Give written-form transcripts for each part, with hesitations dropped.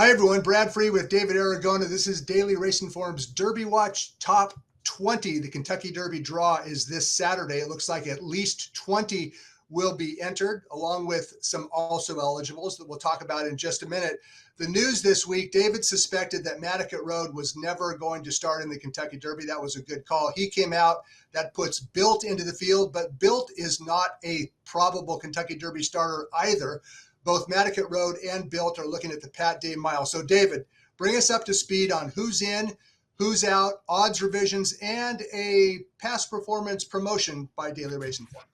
Hi, everyone. Brad Free with David Aragona. This is Daily Racing Form's Derby Watch Top 20. The Kentucky Derby draw is this Saturday. It looks like at least 20 will be entered, along with some also eligibles that we'll talk about in just a minute. The news this week, David suspected that Handicapping was never going to start in the Kentucky Derby. That was a good call. He came out. That puts Built into the field, but Built is not a probable Kentucky Derby starter either. Both Handicapping and Built are looking at the Pat Day Mile. So, David, bring us up to speed on who's in, who's out, odds revisions, and a past performance promotion by Daily Racing Form.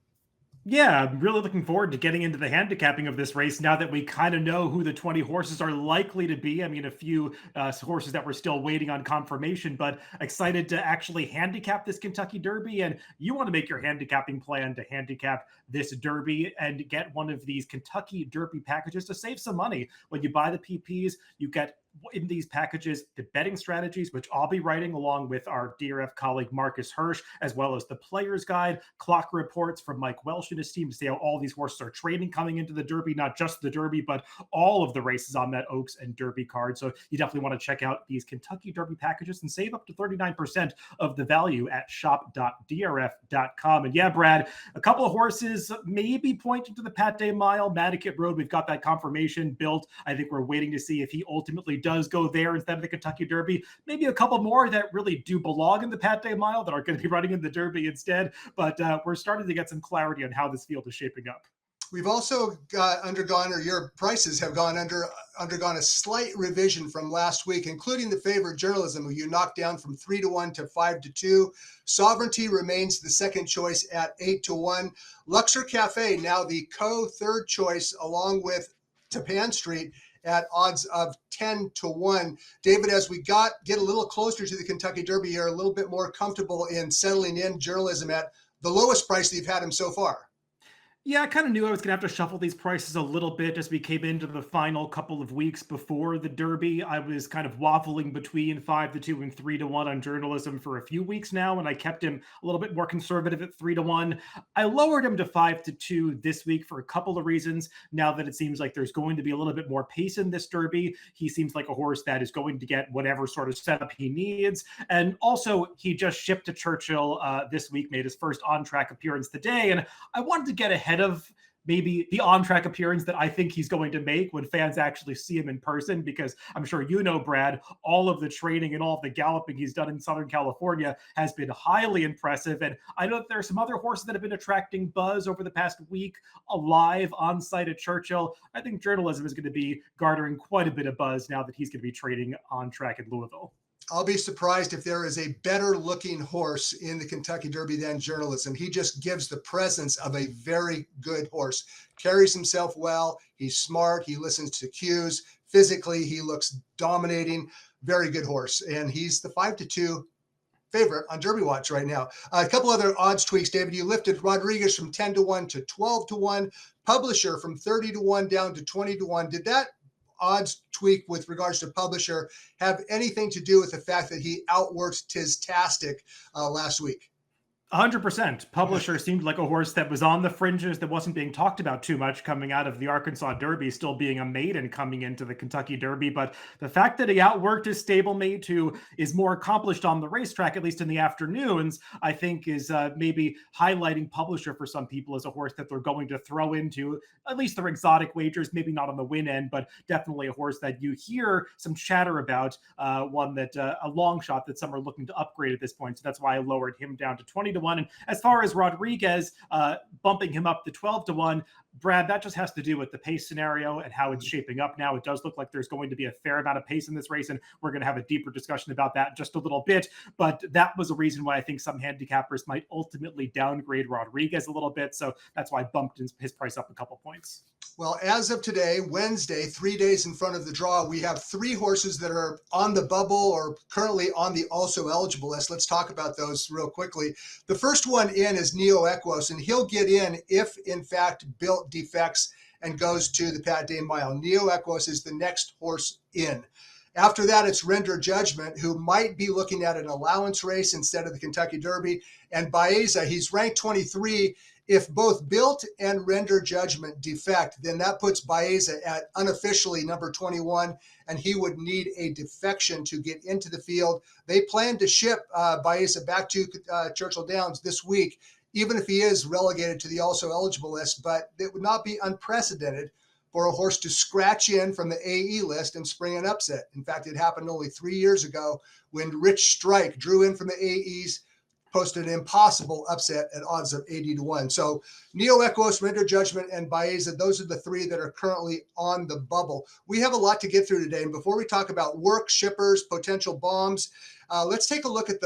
Yeah, I'm really looking forward to getting into the handicapping of this race now that we kind of know who the 20 horses are likely to be. I mean, a few horses that we're still waiting on confirmation, but excited to actually handicap this Kentucky Derby. And you want to make your handicapping plan to handicap this Derby and get one of these Kentucky Derby packages to save some money. When you buy the PPs, you get in these packages the betting strategies, which I'll be writing along with our DRF colleague Marcus Hirsch, as well as the player's guide, clock reports from Mike Welsh and his team to see how all these horses are trading coming into the Derby, not just the Derby, but all of the races on that Oaks and Derby card. So you definitely want to check out these Kentucky Derby packages and save up to 39% of the value at shop.drf.com. And yeah, Brad, a couple of horses maybe pointing to the Pat Day Mile, Handicapping, we've got that confirmation Built. I think we're waiting to see if he ultimately does go there instead of the Kentucky Derby. Maybe a couple more that really do belong in the Pat Day Mile that are going to be running in the Derby instead. But we're starting to get some clarity on how this field is shaping up. We've also undergone, or your prices have undergone a slight revision from last week, including the favorite Journalism, who you knocked down from 3-1 to 5-2. Sovereignty remains the second choice at 8-1. Luxor Cafe, now the co-third choice, along with Tapan Street, at odds of 10-1. David, as we get a little closer to the Kentucky Derby, you're a little bit more comfortable in settling in Journalism at the lowest price that you've had him so far. Yeah, I kind of knew I was going to have to shuffle these prices a little bit as we came into the final couple of weeks before the Derby. I was kind of waffling between 5-2 and 3-1 on Journalism for a few weeks now, and I kept him a little bit more conservative at 3-1. I lowered him to 5-2 this week for a couple of reasons. Now that it seems like there's going to be a little bit more pace in this Derby, he seems like a horse that is going to get whatever sort of setup he needs. And also, he just shipped to Churchill this week, made his first on-track appearance today, and I wanted to get ahead of maybe the on-track appearance that I think he's going to make when fans actually see him in person, because I'm sure you know, Brad, all of the training and all of the galloping he's done in Southern California has been highly impressive. And I know that there are some other horses that have been attracting buzz over the past week, alive on site at Churchill. I think Journalism is going to be garnering quite a bit of buzz now that he's going to be trading on track in Louisville. I'll be surprised if there is a better looking horse in the Kentucky Derby than Journalism. He just gives the presence of a very good horse, carries himself well. He's smart. He listens to cues. Physically, he looks dominating. Very good horse. And he's the 5-2 favorite on Derby Watch right now. A couple other odds tweaks, David. You lifted Rodriguez from 10-1 to 12-1, Publisher from 30-1 down to 20-1. Did that odds tweak with regards to Publisher have anything to do with the fact that he outworked Tiztastic last week? 100%. Publisher seemed like a horse that was on the fringes, that wasn't being talked about too much coming out of the Arkansas Derby, still being a maiden coming into the Kentucky Derby. But the fact that he outworked his stablemate, who is more accomplished on the racetrack, at least in the afternoons, I think is maybe highlighting Publisher for some people as a horse that they're going to throw into at least their exotic wagers, maybe not on the win end, but definitely a horse that you hear some chatter about, one that a long shot that some are looking to upgrade at this point. So that's why I lowered him down to 20-1. And as far as Rodriguez, bumping him up to 12-1, Brad, that just has to do with the pace scenario and how it's shaping up now. It does look like there's going to be a fair amount of pace in this race, and we're going to have a deeper discussion about that in just a little bit. But that was a reason why I think some handicappers might ultimately downgrade Rodriguez a little bit. So that's why I bumped his price up a couple points. Well, as of today, Wednesday, 3 days in front of the draw, we have three horses that are on the bubble or currently on the also eligible list. Let's talk about those real quickly. The first one in is Neo Equos, and he'll get in if, in fact, Built defects and goes to the Pat Day Mile. Neo Equos is the next horse in. After that, it's Render Judgment, who might be looking at an allowance race instead of the Kentucky Derby. And Baeza, he's ranked 23. If both Built and Render Judgment defect, then that puts Baeza at unofficially number 21 and he would need a defection to get into the field. They plan to ship Baeza back to Churchill Downs this week, even if he is relegated to the also eligible list, but it would not be unprecedented for a horse to scratch in from the AE list and spring an upset. In fact, it happened only 3 years ago when Rich Strike drew in from the AEs, posted an impossible upset at odds of 80-1. So Neo Equos, Render Judgment, and Baeza, those are the three that are currently on the bubble. We have a lot to get through today. And before we talk about work, shippers, potential bombs, let's take a look at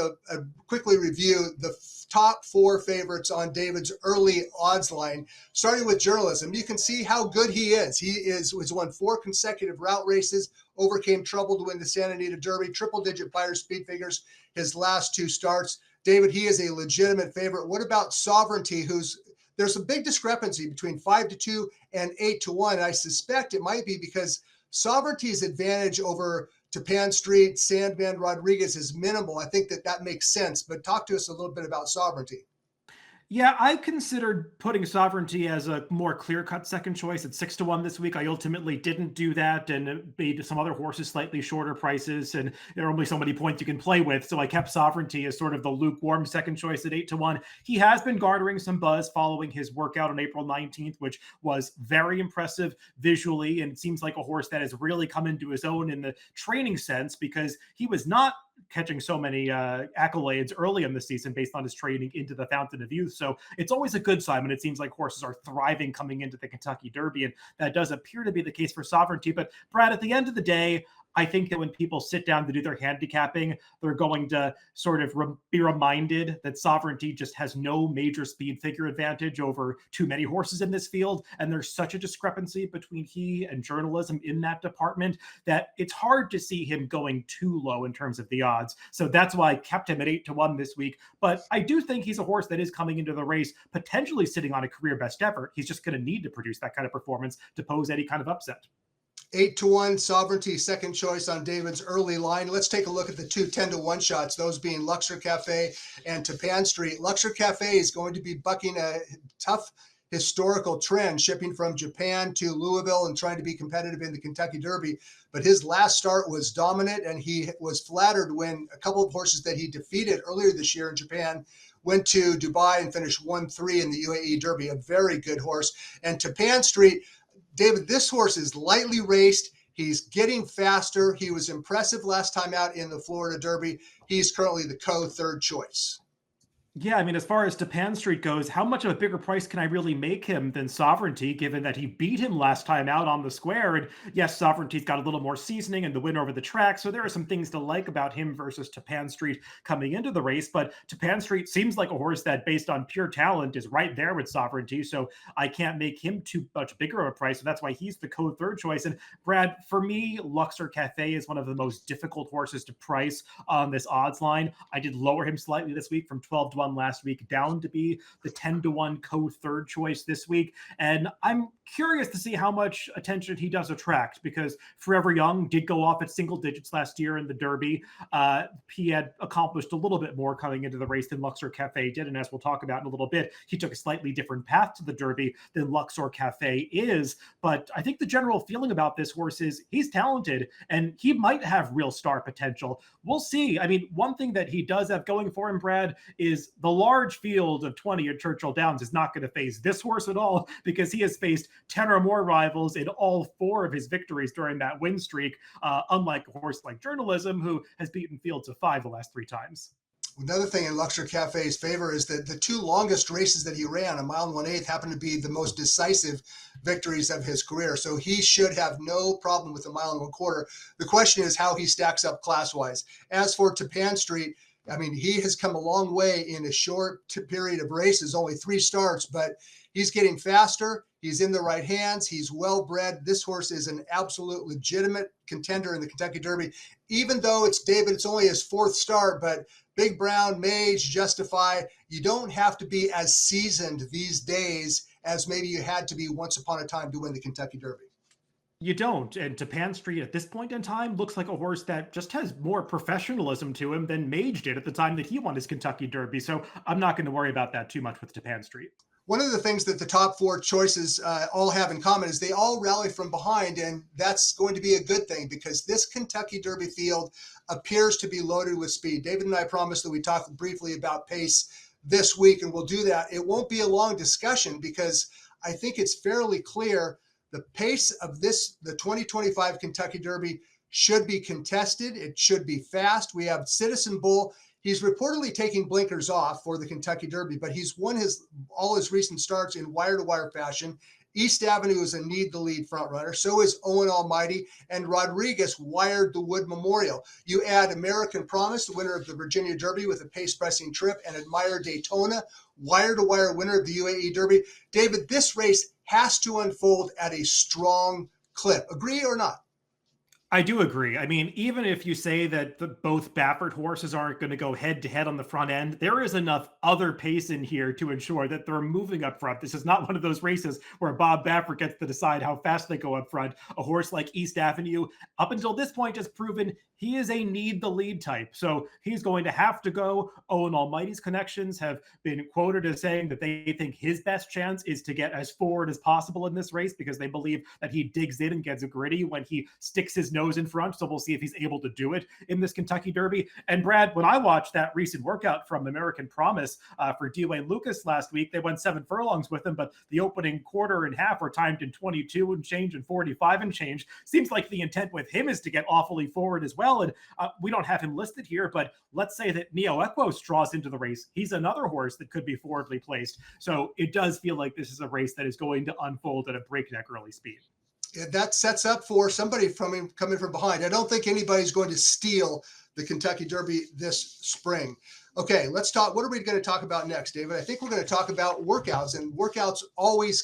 quickly review the top 4 favorites on David's early odds line, starting with journalism. You can see how good he is. He was won 4 consecutive route races, overcame trouble to win the Santa Anita Derby, triple-digit Beyer speed figures his last 2 starts. David, he is a legitimate favorite. What about Sovereignty, there's a big discrepancy between 5-2 and 8-1. And I suspect it might be because Sovereignty's advantage over Tapan Street, Sandman, Rodriguez is minimal. I think that makes sense, but talk to us a little bit about Sovereignty. Yeah, I considered putting Sovereignty as a more clear-cut second choice at 6-1 this week. I ultimately didn't do that and made some other horses slightly shorter prices, and there are only so many points you can play with. So I kept Sovereignty as sort of the lukewarm second choice at 8-1. He has been garnering some buzz following his workout on April 19th, which was very impressive visually, and it seems like a horse that has really come into his own in the training sense, because he was not catching so many accolades early in the season based on his training into the Fountain of Youth. So it's always a good sign when it seems like horses are thriving coming into the Kentucky Derby, and that does appear to be the case for Sovereignty. But Brad, at the end of the day, I think that when people sit down to do their handicapping, they're going to sort of be reminded that Sovereignty just has no major speed figure advantage over too many horses in this field. And there's such a discrepancy between he and journalism in that department that it's hard to see him going too low in terms of the odds. So that's why I kept him at 8-1 this week. But I do think he's a horse that is coming into the race potentially sitting on a career best effort. He's just going to need to produce that kind of performance to pose any kind of upset. 8-1 Sovereignty, second choice on David's early line. Let's take a look at the 2 10-1 shots, those being Luxor Cafe and Tapan Street. Luxor Cafe is going to be bucking a tough historical trend, shipping from Japan to Louisville and trying to be competitive in the Kentucky Derby. But his last start was dominant, and he was flattered when a couple of horses that he defeated earlier this year in Japan went to Dubai and finished 1-3 in the UAE Derby, a very good horse. And Tapan Street, David, this horse is lightly raced. He's getting faster. He was impressive last time out in the Florida Derby. He's currently the third choice. Yeah, I mean, as far as Tapan Street goes, how much of a bigger price can I really make him than Sovereignty, given that he beat him last time out on the square? And yes, Sovereignty's got a little more seasoning and the win over the track, so there are some things to like about him versus Tapan Street coming into the race. But Tapan Street seems like a horse that, based on pure talent, is right there with Sovereignty, so I can't make him too much bigger of a price, so that's why he's the third choice. And Brad, for me, Luxor Cafe is one of the most difficult horses to price on this odds line. I did lower him slightly this week from 12-1 last week down to be the 10-1 third choice this week. And I'm curious to see how much attention he does attract, because Forever Young did go off at single digits last year in the Derby. He had accomplished a little bit more coming into the race than Luxor Cafe did. And as we'll talk about in a little bit, he took a slightly different path to the Derby than Luxor Cafe is. But I think the general feeling about this horse is he's talented and he might have real star potential. We'll see. I mean, one thing that he does have going for him, Brad, is the large field of 20 at Churchill Downs is not going to face this horse at all, because he has faced 10 or more rivals in all 4 of his victories during that win streak, unlike a horse like Journalism, who has beaten fields of 5 the last 3 times. Another thing in Luxor Cafe's favor is that the 2 longest races that he ran, a mile and 1/8, happened to be the most decisive victories of his career. So he should have no problem with a mile and 1/4. The question is how he stacks up class-wise. As for Tapan Street, I mean, he has come a long way in a short period of races, only 3 starts, but he's getting faster. He's in the right hands. He's well-bred. This horse is an absolute legitimate contender in the Kentucky Derby, even though it's only his 4th start, but Big Brown, Mage, Justify, you don't have to be as seasoned these days as maybe you had to be once upon a time to win the Kentucky Derby. You don't. And Tapan Street at this point in time looks like a horse that just has more professionalism to him than Mage did at the time that he won his Kentucky Derby. So I'm not going to worry about that too much with Tapan Street. one of the things that the top four choices all have in common is they all rally from behind, and that's going to be a good thing because this Kentucky Derby field appears to be loaded with speed. David and I promised that we talk briefly about pace this week, and we'll do that. It won't be a long discussion because I think it's fairly clear the pace of the 2025 Kentucky Derby should be contested. It should be fast. We have Citizen Bull. He's reportedly taking blinkers off for the Kentucky Derby, but he's won all his recent starts in wire-to-wire fashion. East Avenue is a need-the-lead frontrunner. So is Owen Almighty, and Rodriguez wired the Wood Memorial. You add American Promise, the winner of the Virginia Derby with a pace-pressing trip, and Admire Daytona, wire-to-wire winner of the UAE Derby. David, this race has to unfold at a strong clip. Agree or not? I do agree. I mean, even if you say that both Baffert horses aren't going to go head to head on the front end, there is enough other pace in here to ensure that they're moving up front. This is not one of those races where Bob Baffert gets to decide how fast they go up front. A horse like East Avenue, up until this point, has proven he is a need the lead type. So he's going to have to go. Owen Almighty's connections have been quoted as saying that they think his best chance is to get as forward as possible in this race because they believe that he digs in and gets gritty when he sticks his nose in front. So we'll see if he's able to do it in this Kentucky Derby. And Brad, when I watched that recent workout from American Promise for Dwayne Lucas last week, they went 7 furlongs with him, but the opening quarter and half were timed in 22 and change and 45 and change. Seems like the intent with him is to get awfully forward as well. And we don't have him listed here, but let's say that Neo Equos draws into the race. He's another horse that could be forwardly placed. So it does feel like this is a race that is going to unfold at a breakneck early speed. That sets up for somebody coming from behind. I don't think anybody's going to steal the Kentucky Derby this spring. Okay, let's talk. What are we going to talk about next, David? I think we're going to talk about workouts, and workouts always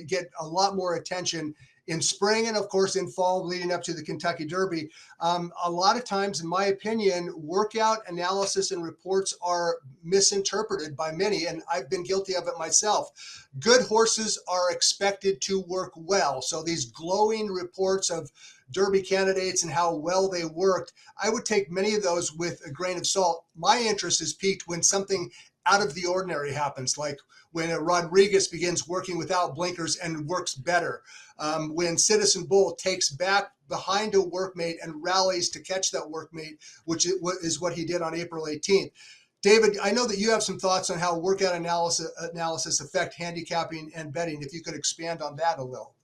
get a lot more attention in spring and, of course, in fall leading up to the Kentucky Derby. A lot of times, in my opinion, workout analysis and reports are misinterpreted by many, and I've been guilty of it myself. Good horses are expected to work well. So these glowing reports of Derby candidates and how well they worked, I would take many of those with a grain of salt. My interest is piqued when something out of the ordinary happens, like when Rodriguez begins working without blinkers and works better, when Citizen Bull takes back behind a workmate and rallies to catch that workmate, which is what he did on April 18th. David, I know that you have some thoughts on how workout analysis affect handicapping and betting. If you could expand on that a little.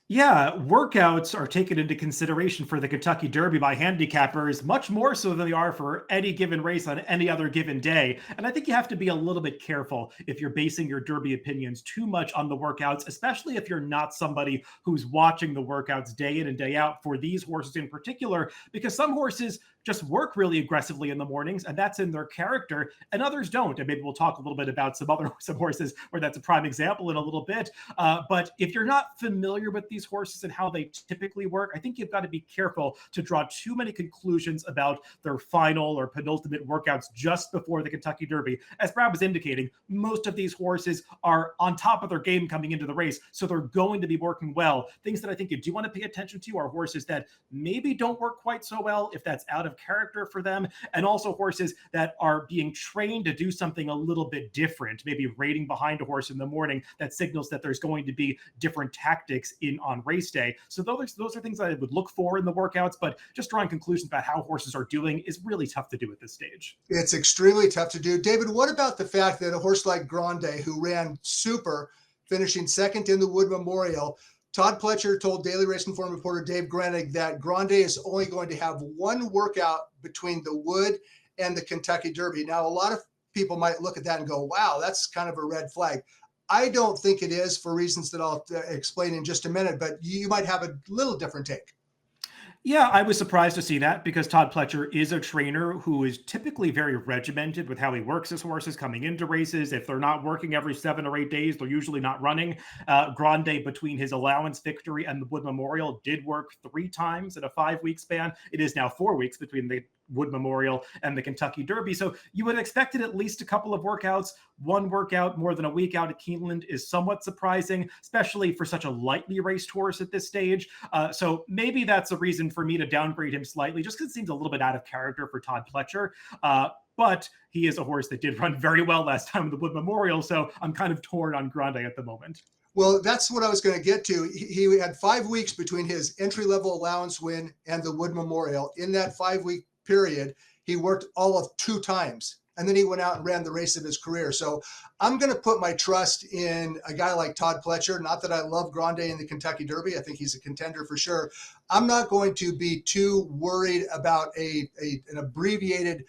Yeah, workouts are taken into consideration for the Kentucky Derby by handicappers much more so than they are for any given race on any other given day. And I think you have to be a little bit careful if you're basing your Derby opinions too much on the workouts, especially if you're not somebody who's watching the workouts day in and day out for these horses in particular, because some horses just work really aggressively in the mornings, and that's in their character, and others don't. And maybe we'll talk a little bit about some horses where that's a prime example in a little bit. But if you're not familiar with these horses and how they typically work, I think you've got to be careful to draw too many conclusions about their final or penultimate workouts just before the Kentucky Derby. As Brad was indicating, most of these horses are on top of their game coming into the race, so they're going to be working well. Things that I think you do want to pay attention to are horses that maybe don't work quite so well if that's out of character for them, and also horses that are being trained to do something a little bit different, maybe raiding behind a horse in the morning that signals that there's going to be different tactics on race day. So those are things I would look for in the workouts, but just drawing conclusions about how horses are doing is really tough to do at this stage. It's extremely tough to do. David, what about the fact that a horse like Grande, who ran super, finishing second in the Wood Memorial, Todd Pletcher told Daily Racing Form reporter Dave Granig that Grande is only going to have one workout between the Wood and the Kentucky Derby. Now, a lot of people might look at that and go, wow, that's kind of a red flag. I don't think it is, for reasons that I'll explain in just a minute, but you might have a little different take. Yeah, I was surprised to see that because Todd Pletcher is a trainer who is typically very regimented with how he works his horses coming into races. If they're not working every 7 or 8 days, they're usually not running. Grande, between his allowance victory and the Wood Memorial, did work 3 times in a 5-week span. It is now 4 weeks between the Wood Memorial and the Kentucky Derby. So you would have expected at least a couple of workouts. One workout more than a week out at Keeneland is somewhat surprising, especially for such a lightly raced horse at this stage. So maybe that's a reason for me to downgrade him slightly, just because it seems a little bit out of character for Todd Pletcher. But he is a horse that did run very well last time at the Wood Memorial, so I'm kind of torn on Grande at the moment. Well, that's what I was going to get to. He had 5 weeks between his entry-level allowance win and the Wood Memorial. In that 5-week period, he worked all of 2 times, and then he went out and ran the race of his career. So I'm going to put my trust in a guy like Todd Pletcher. Not that I love Grande in the Kentucky Derby. I think he's a contender for sure. I'm not going to be too worried about an abbreviated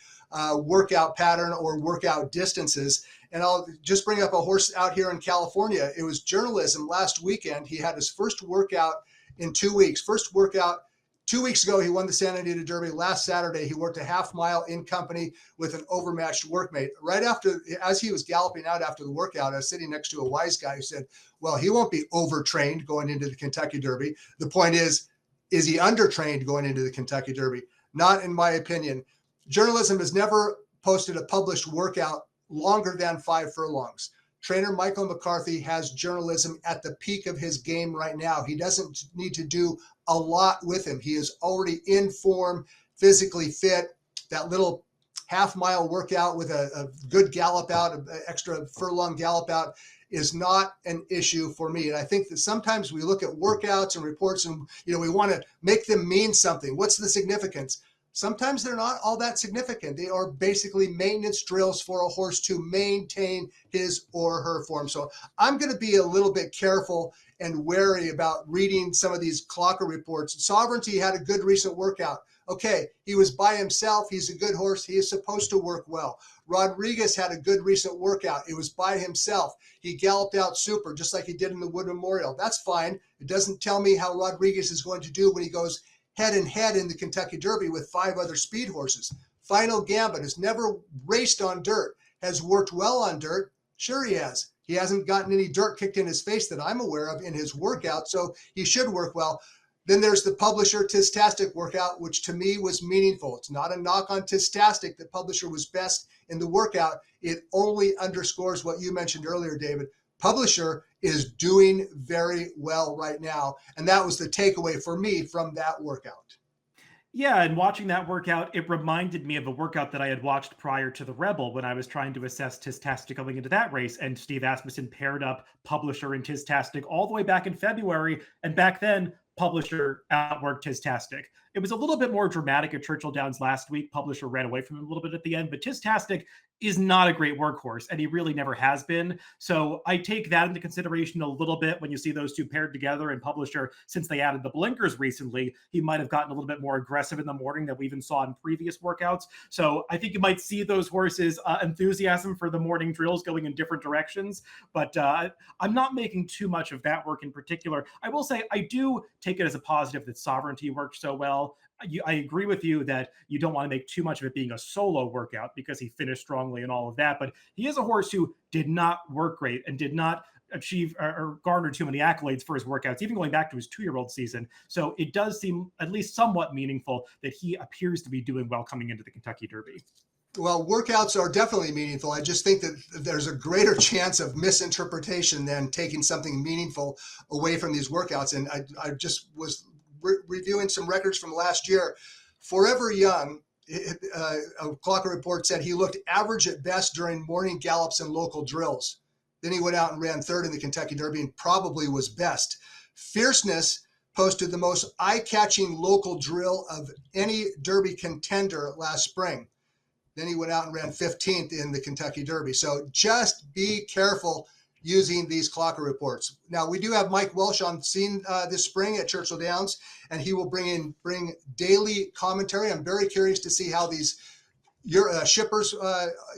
workout pattern or workout distances. And I'll just bring up a horse out here in California. It was journalism last weekend. He had his first workout in 2 weeks. First workout 2 weeks ago, he won the Santa Anita Derby. Last Saturday, he worked a half mile in company with an overmatched workmate. Right after, as he was galloping out after the workout, I was sitting next to a wise guy who said, well, he won't be overtrained going into the Kentucky Derby. The point is he undertrained going into the Kentucky Derby? Not in my opinion. Journalism has never posted a published workout longer than 5 furlongs. Trainer Michael McCarthy has journalism at the peak of his game right now. He doesn't need to do a lot with him. He is already in form, physically fit. That little half-mile workout with a good gallop out, an extra furlong gallop out, is not an issue for me. And I think that sometimes we look at workouts and reports and we want to make them mean something. What's the significance? Sometimes they're not all that significant. They are basically maintenance drills for a horse to maintain his or her form. So I'm going to be a little bit careful and wary about reading some of these clocker reports. Sovereignty had a good recent workout. Okay, he was by himself. He's a good horse. He is supposed to work well. Rodriguez had a good recent workout. It was by himself. He galloped out super, just like he did in the Wood Memorial. That's fine. It doesn't tell me how Rodriguez is going to do when he goes head and head in the Kentucky Derby with 5 other speed horses. Final Gambit has never raced on dirt, has worked well on dirt. Sure he has. He hasn't gotten any dirt kicked in his face that I'm aware of in his workout, so he should work well. Then there's the Publisher Tistastic workout, which to me was meaningful. It's not a knock on Tistastic that Publisher was best in the workout. It only underscores what you mentioned earlier, David. Publisher is doing very well right now. And that was the takeaway for me from that workout. Yeah, and watching that workout, it reminded me of a workout that I had watched prior to the Rebel when I was trying to assess Tistastic going into that race. And Steve Asmussen paired up Publisher and Tistastic all the way back in February. And back then, Publisher outworked Tistastic. It was a little bit more dramatic at Churchill Downs last week. Publisher ran away from him a little bit at the end, but Tistastic is not a great workhorse, and he really never has been. So I take that into consideration a little bit when you see those two paired together. And Publisher, since they added the blinkers recently, he might have gotten a little bit more aggressive in the morning than we even saw in previous workouts. So I think you might see those horses' enthusiasm for the morning drills going in different directions. But I'm not making too much of that work in particular. I will say I do take it as a positive that Sovereignty worked so well. I agree with you that you don't want to make too much of it being a solo workout because he finished strongly and all of that. But he is a horse who did not work great and did not achieve or garner too many accolades for his workouts, even going back to his 2-year-old season. So it does seem at least somewhat meaningful that he appears to be doing well coming into the Kentucky Derby. Well, workouts are definitely meaningful. I just think that there's a greater chance of misinterpretation than taking something meaningful away from these workouts. And I just was reviewing some records from last year. Forever Young, a clocker report said he looked average at best during morning gallops and local drills. Then he went out and ran 3rd in the Kentucky Derby and probably was best. Fierceness posted the most eye-catching local drill of any Derby contender last spring. Then he went out and ran 15th in the Kentucky Derby. So just be careful using these clocker reports. Now, we do have Mike Welsh on scene this spring at Churchill Downs, and he will bring daily commentary. I'm very curious to see how these shippers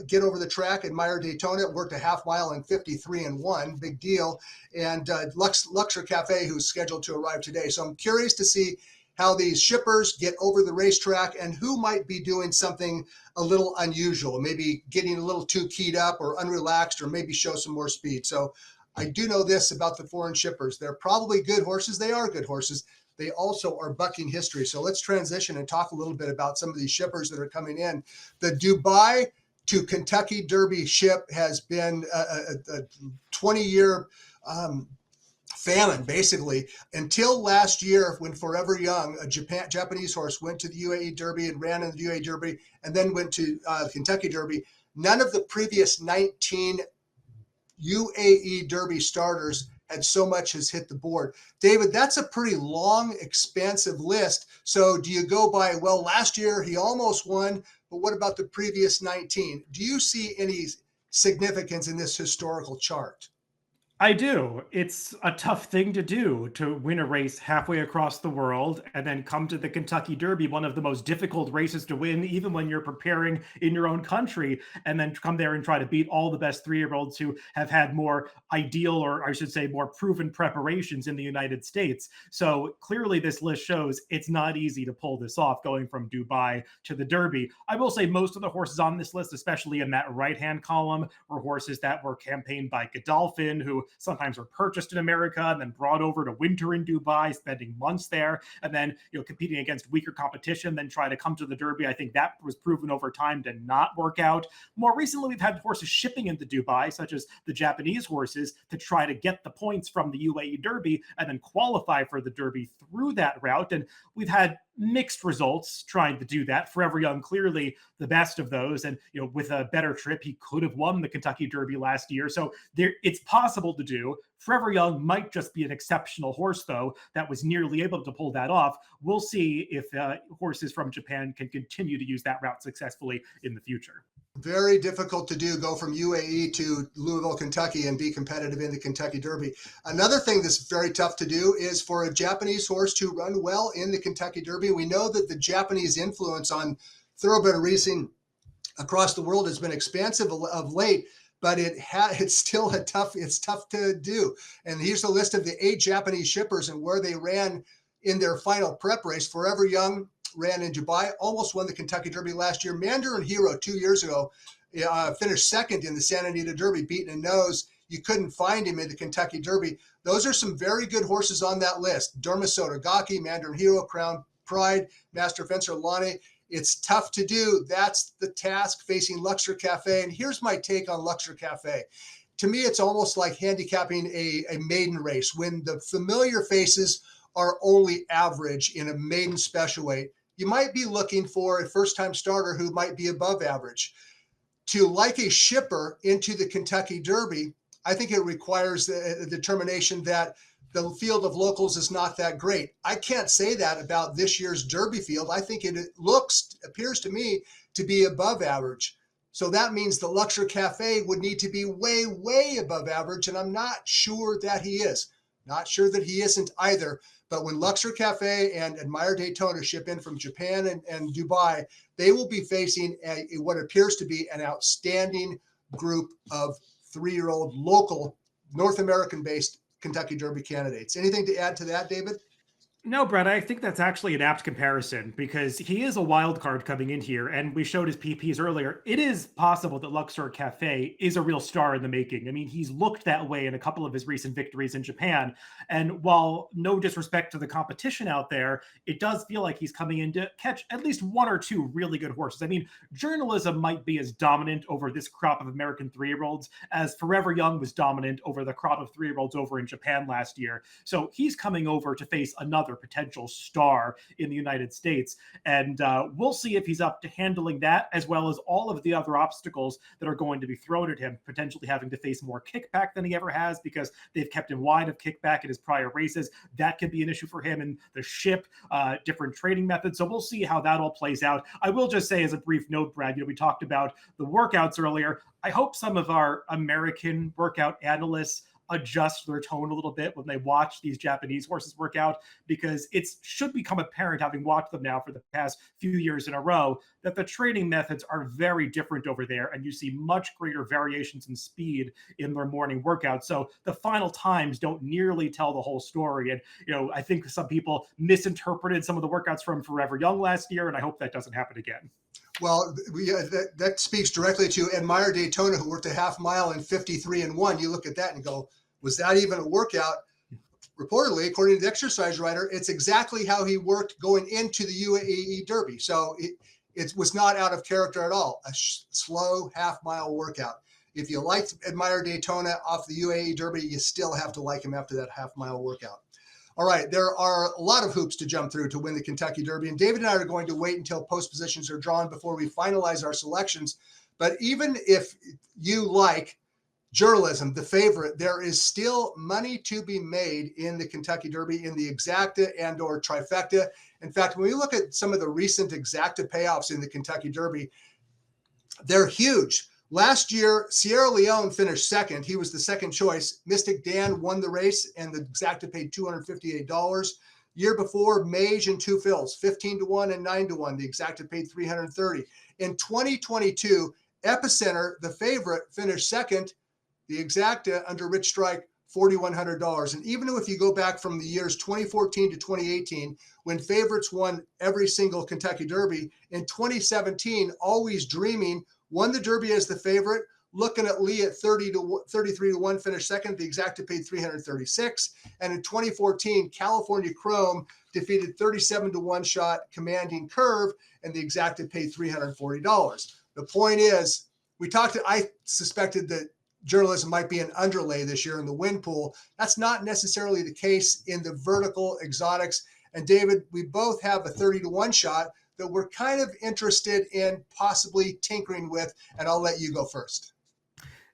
get over the track. Admire Daytona worked a half mile in 53-1, big deal. And Luxor Cafe, who's scheduled to arrive today. So I'm curious to see how these shippers get over the racetrack and who might be doing something a little unusual, maybe getting a little too keyed up or unrelaxed, or maybe show some more speed. So I do know this about the foreign shippers. They're probably good horses. They are good horses. they also are bucking history. So let's transition and talk a little bit about some of these shippers that are coming in. The Dubai to Kentucky Derby ship has been a 20-year famine, basically, until last year when Forever Young, a Japanese horse, went to the UAE Derby and ran in the UAE Derby and then went to Kentucky Derby. None of the previous 19 UAE Derby starters had so much as hit the board. David, that's a pretty long, expansive list. So do you go by, well, last year he almost won, but what about the previous 19? Do you see any significance in this historical chart? I do. It's a tough thing to do, to win a race halfway across the world and then come to the Kentucky Derby, one of the most difficult races to win, even when you're preparing in your own country, and then come there and try to beat all the best 3-year-olds who have had more ideal, or I should say more proven preparations in the United States. So clearly this list shows it's not easy to pull this off, going from Dubai to the Derby. I will say most of the horses on this list, especially in that right-hand column, were horses that were campaigned by Godolphin, who sometimes were purchased in America and then brought over to winter in Dubai, spending months there, and then competing against weaker competition, then try to come to the Derby. I think that was proven over time to not work out. More recently, we've had horses shipping into Dubai, such as the Japanese horses, to try to get the points from the UAE Derby and then qualify for the Derby through that route. And we've had mixed results trying to do that. Forever Young, clearly the best of those. And, with a better trip, he could have won the Kentucky Derby last year. So it's possible to do. Forever Young might just be an exceptional horse, though, that was nearly able to pull that off. We'll see if horses from Japan can continue to use that route successfully in the future. Very difficult to do, go from UAE to Louisville, Kentucky, and be competitive in the Kentucky Derby. Another thing that's very tough to do is for a Japanese horse to run well in the Kentucky Derby. We know that the Japanese influence on thoroughbred racing across the world has been expansive of late, but it's still it's tough to do. And here's a list of the 8 Japanese shippers and where they ran in their final prep race. Forever Young ran in Dubai, almost won the Kentucky Derby last year. Mandarin Hero 2 years ago finished second in the Santa Anita Derby, beaten a nose. You couldn't find him in the Kentucky Derby. Those are some very good horses on that list. Derma Gaki, Mandarin Hero, Crown Pride, Master Fencer Lonnie. It's tough to do. That's the task facing Luxor Cafe. And here's my take on Luxor Cafe. To me, it's almost like handicapping a maiden race when the familiar faces are only average in a maiden special weight. You might be looking for a first-time starter who might be above average. To like a shipper into the Kentucky Derby, I think it requires a determination that the field of locals is not that great. I can't say that about this year's Derby field. I think it appears to me to be above average. So that means the Luxor Cafe would need to be way, way above average, and I'm not sure that he is. Not sure that he isn't either. But when Luxor Cafe and Admire Daytona ship in from Japan and Dubai, they will be facing what appears to be an outstanding group of 3-year-old local North American-based Kentucky Derby candidates. Anything to add to that, David? No, Brett, I think that's actually an apt comparison because he is a wild card coming in here, and we showed his PPs earlier. It is possible that Luxor Cafe is a real star in the making. I mean, he's looked that way in a couple of his recent victories in Japan, and while no disrespect to the competition out there, it does feel like he's coming in to catch at least 1 or 2 really good horses. I mean, journalism might be as dominant over this crop of American 3-year-olds as Forever Young was dominant over the crop of 3-year-olds over in Japan last year. So he's coming over to face another potential star in the United States. And we'll see if he's up to handling that, as well as all of the other obstacles that are going to be thrown at him, potentially having to face more kickback than he ever has because they've kept him wide of kickback in his prior races. That could be an issue for him, and the ship, different training methods. So we'll see how that all plays out. I will just say as a brief note, Brad, we talked about the workouts earlier. I hope some of our American workout analysts adjust their tone a little bit when they watch these Japanese horses work out, because it should become apparent, having watched them now for the past few years in a row, that the training methods are very different over there, and you see much greater variations in speed in their morning workouts. So the final times don't nearly tell the whole story. And, I think some people misinterpreted some of the workouts from Forever Young last year, and I hope that doesn't happen again. Well, that speaks directly to Admire Daytona, who worked a half mile in 53-1. You look at that and go, was that even a workout? reportedly, according to the exercise writer, it's exactly how he worked going into the UAE Derby. So it was not out of character at all. A slow half-mile workout. If you liked Admire Daytona off the UAE Derby, you still have to like him after that half-mile workout. All right, there are a lot of hoops to jump through to win the Kentucky Derby, and David and I are going to wait until post positions are drawn before we finalize our selections. But even if you like journalism, the favorite, there is still money to be made in the Kentucky Derby in the exacta and or trifecta. In fact, when we look at some of the recent exacta payoffs in the Kentucky Derby, they're huge. Last year, Sierra Leone finished second. He was the second choice. Mystic Dan won the race, and the exacta paid $258. Year before, Mage and Two Fills, 15-1 and 9-1. The exacta paid $330. In 2022, Epicenter, the favorite, finished second. The exacta under Rich Strike, $4,100. And even if you go back from the years 2014 to 2018, when favorites won every single Kentucky Derby, in 2017, Always Dreaming won the Derby as the favorite. Looking at Lee at 33-1, finished second. The exacta paid $336. And in 2014, California Chrome defeated 37-1 shot Commanding Curve, and the exacta paid $340. The point is, I suspected that journalism might be an underlay this year in the win pool. That's not necessarily the case in the vertical exotics. And David, we both have a 30-1 shot that we're kind of interested in possibly tinkering with, and I'll let you go first.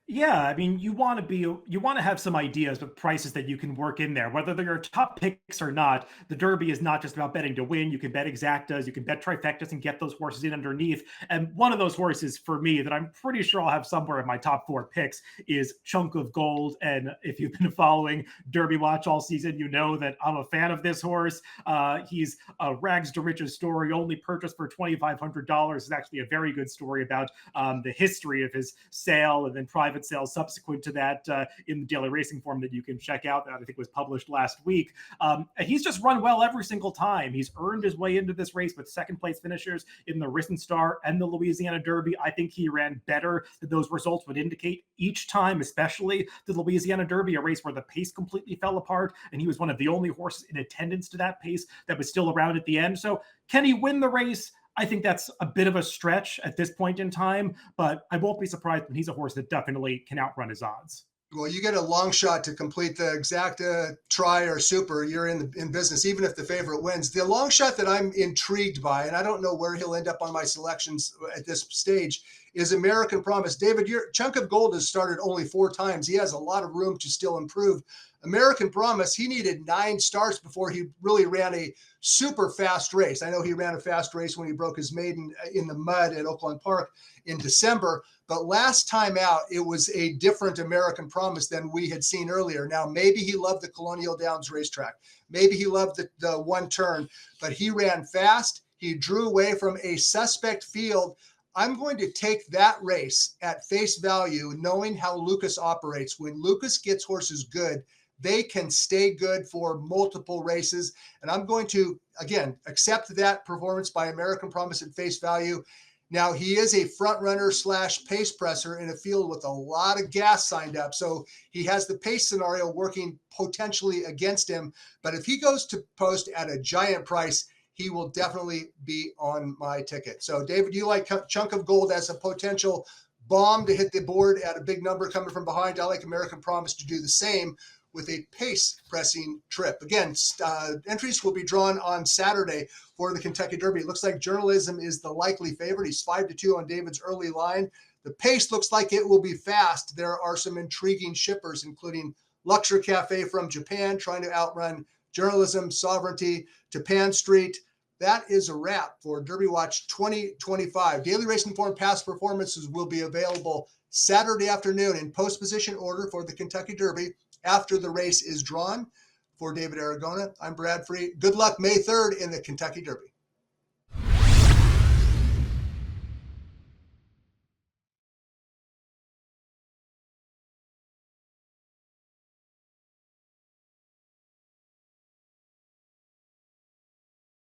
Yeah, I mean, you want to have some ideas of prices that you can work in there, whether they're your top picks or not. The Derby is not just about betting to win. You can bet exactas, you can bet trifectas and get those horses in underneath. And one of those horses for me that I'm pretty sure I'll have somewhere in my top 4 picks is Chunk of Gold. And if you've been following Derby Watch all season, you know that I'm a fan of this horse. He's a rags to riches story, only purchased for $2,500. It's actually a very good story about the history of his sale and then private sales subsequent to that in the DailyRacingForm that you can check out, that I think was published last week. And he's just run well every single time. He's earned his way into this race with second place finishers in the Risen Star and the Louisiana Derby. I think he ran better than those results would indicate each time, especially the Louisiana Derby, a race where the pace completely fell apart, and he was one of the only horses in attendance to that pace that was still around at the end. So can he win the race? I think that's a bit of a stretch at this point in time, but I won't be surprised when he's a horse that definitely can outrun his odds. Well, you get a long shot to complete the exacta, try, or super. You're in business, even if the favorite wins. The long shot that I'm intrigued by, and I don't know where he'll end up on my selections at this stage, is American Promise. David, your Chunk of Gold has started only 4 times. He has a lot of room to still improve. American Promise, he needed 9 starts before he really ran a super fast race. I know he ran a fast race when he broke his maiden in the mud at Oakland Park in December, but last time out, it was a different American Promise than we had seen earlier. Now, maybe he loved the Colonial Downs racetrack. Maybe he loved the one turn, but he ran fast. He drew away from a suspect field. I'm going to take that race at face value, knowing how Lucas operates. When Lucas gets horses good, they can stay good for multiple races. And I'm going to, again, accept that performance by American Promise at face value. Now, he is a front runner / pace presser in a field with a lot of gas signed up. So he has the pace scenario working potentially against him. But if he goes to post at a giant price, he will definitely be on my ticket. So, David, you like Chunk of Gold as a potential bomb to hit the board at a big number coming from behind. I like American Promise to do the same with a pace pressing trip. Again, entries will be drawn on Saturday for the Kentucky Derby. It looks like Journalism is the likely favorite. He's 5-2 on David's early line. The pace looks like it will be fast. There are some intriguing shippers, including Luxury Cafe from Japan, trying to outrun Journalism, Sovereignty, Japan Street. That is a wrap for Derby Watch 2025. Daily Racing Form past performances will be available Saturday afternoon in post position order for the Kentucky Derby after the race is drawn. For David Aragona, I'm Brad Free. Good luck May 3rd in the Kentucky Derby.